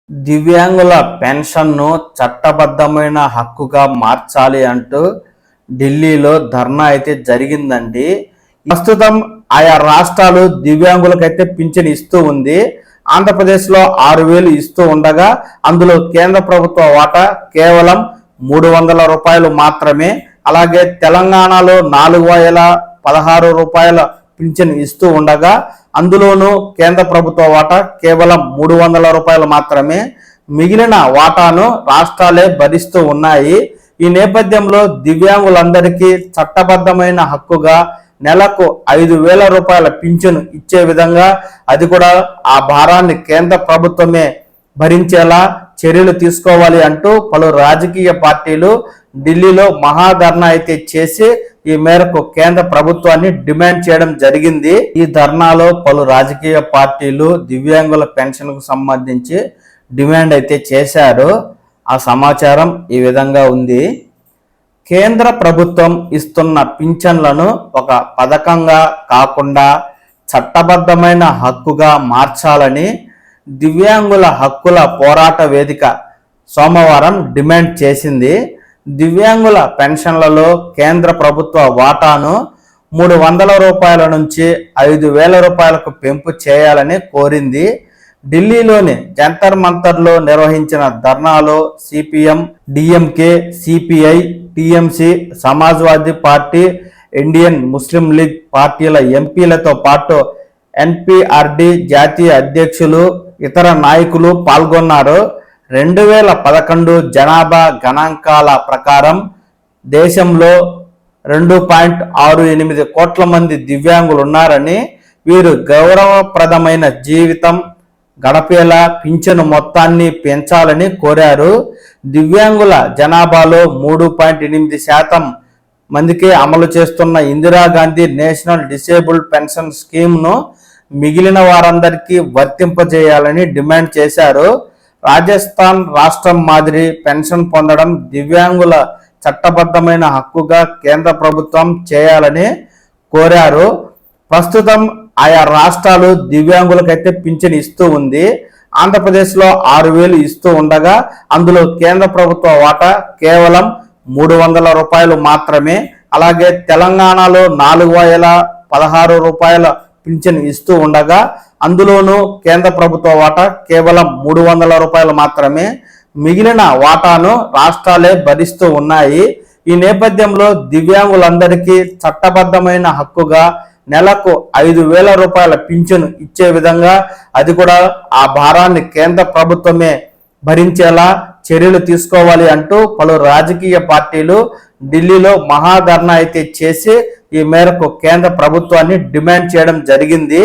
దివ్యాంగుల పెన్షన్ను చట్టబద్ధమైన హక్కుగా మార్చాలి అంటూ ఢిల్లీలో ధర్నా అయితే జరిగిందండి. ప్రస్తుతం ఆయా రాష్ట్రాలు దివ్యాంగులకైతే పింఛన్ ఇస్తూ ఉంది. ఆంధ్రప్రదేశ్లో 6,000 ఇస్తూ ఉండగా అందులో కేంద్ర ప్రభుత్వ వాటా కేవలం 300 రూపాయలు మాత్రమే. అలాగే తెలంగాణలో 4,016 రూపాయల పింఛన్ ఇస్తూ ఉండగా అందులోనూ కేంద్ర ప్రభుత్వ వాటా కేవలం 300 రూపాయలు మాత్రమే. మిగిలిన వాటాను రాష్ట్రాలే భరిస్తూ ఉన్నాయి. ఈ నేపథ్యంలో దివ్యాంగులందరికీ చట్టబద్ధమైన హక్కుగా నెలకు 5,000 రూపాయల పింఛను ఇచ్చే విధంగా, అది కూడా ఆ భారాన్ని కేంద్ర ప్రభుత్వమే భరించేలా చర్యలు తీసుకోవాలి అంటూ పలు రాజకీయ పార్టీలు ఢిల్లీలో మహాధర్నా అయితే చేసి ఈ మేరకు కేంద్ర ప్రభుత్వాన్ని డిమాండ్ చేయడం జరిగింది. ఈ ధర్నాలో పలు రాజకీయ పార్టీలు దివ్యాంగుల పెన్షన్కు సంబంధించి డిమాండ్ అయితే చేశారు. ఆ సమాచారం ఈ విధంగా ఉంది. కేంద్ర ప్రభుత్వం ఇస్తున్న పింఛన్లను ఒక పథకంగా కాకుండా చట్టబద్ధమైన హక్కుగా మార్చాలని దివ్యాంగుల హక్కుల పోరాట వేదిక సోమవారం డిమాండ్ చేసింది. దివ్యాంగుల పెన్షన్లలో కేంద్ర ప్రభుత్వ వాటాను 300 రూపాయల నుంచి 5,000 రూపాయలకు పెంపు చేయాలని కోరింది. ఢిల్లీలోని జంతర్ మంతర్లో నిర్వహించిన ధర్నాలో CPM, DMK, CPI, TMC, Samajwadi party, Indian Muslim league పార్టీల ఎంపీలతో పాటు ఎన్పిఆర్డి జాతీయ అధ్యక్షులు, ఇతర నాయకులు పాల్గొన్నారు. 2011 జనాభా గణాంకాల ప్రకారం దేశంలో 2.68 కోట్ల మంది దివ్యాంగులు ఉన్నారని, వీరు గౌరవప్రదమైన జీవితం గడపేలా పింఛను మొత్తాన్ని పెంచాలని కోరారు. దివ్యాంగుల జనాభాలో 3.8% మందికే అమలు చేస్తున్న ఇందిరాగాంధీ నేషనల్ డిసేబుల్డ్ పెన్షన్ స్కీమ్ను మిగిలిన వారందరికీ వర్తింపజేయాలని డిమాండ్ చేశారు. రాజస్థాన్ రాష్ట్రం మాదిరి పెన్షన్ పొందడం దివ్యాంగుల చట్టబద్ధమైన హక్కుగా కేంద్ర ప్రభుత్వం చేయాలని కోరారు. ప్రస్తుతం ఆయా రాష్ట్రాలు దివ్యాంగులకైతే పింఛన్ ఇస్తూ ఉంది. ఆంధ్రప్రదేశ్లో 6,000 ఇస్తూ ఉండగా అందులో కేంద్ర ప్రభుత్వ వాటా కేవలం 300 రూపాయలు మాత్రమే. అలాగే తెలంగాణలో 4,016 రూపాయల పింఛన్ ఇస్తూ ఉండగా అందులోనూ కేంద్ర ప్రభుత్వ వాటా కేవలం 300 రూపాయలు మాత్రమే. మిగిలిన వాటాను రాష్ట్రాలే భరిస్తూ ఉన్నాయి. ఈ నేపథ్యంలో దివ్యాంగులందరికీ చట్టబద్ధమైన హక్కుగా నెలకు 5,000 రూపాయల పింఛను ఇచ్చే విధంగా, అది కూడా ఆ భారాన్ని కేంద్ర ప్రభుత్వమే భరించేలా చర్యలు తీసుకోవాలి అంటూ పలు రాజకీయ పార్టీలు ఢిల్లీలో మహాధర్నా అయితే చేసి ఈ మేరకు కేంద్ర ప్రభుత్వాన్ని డిమాండ్ చేయడం జరిగింది.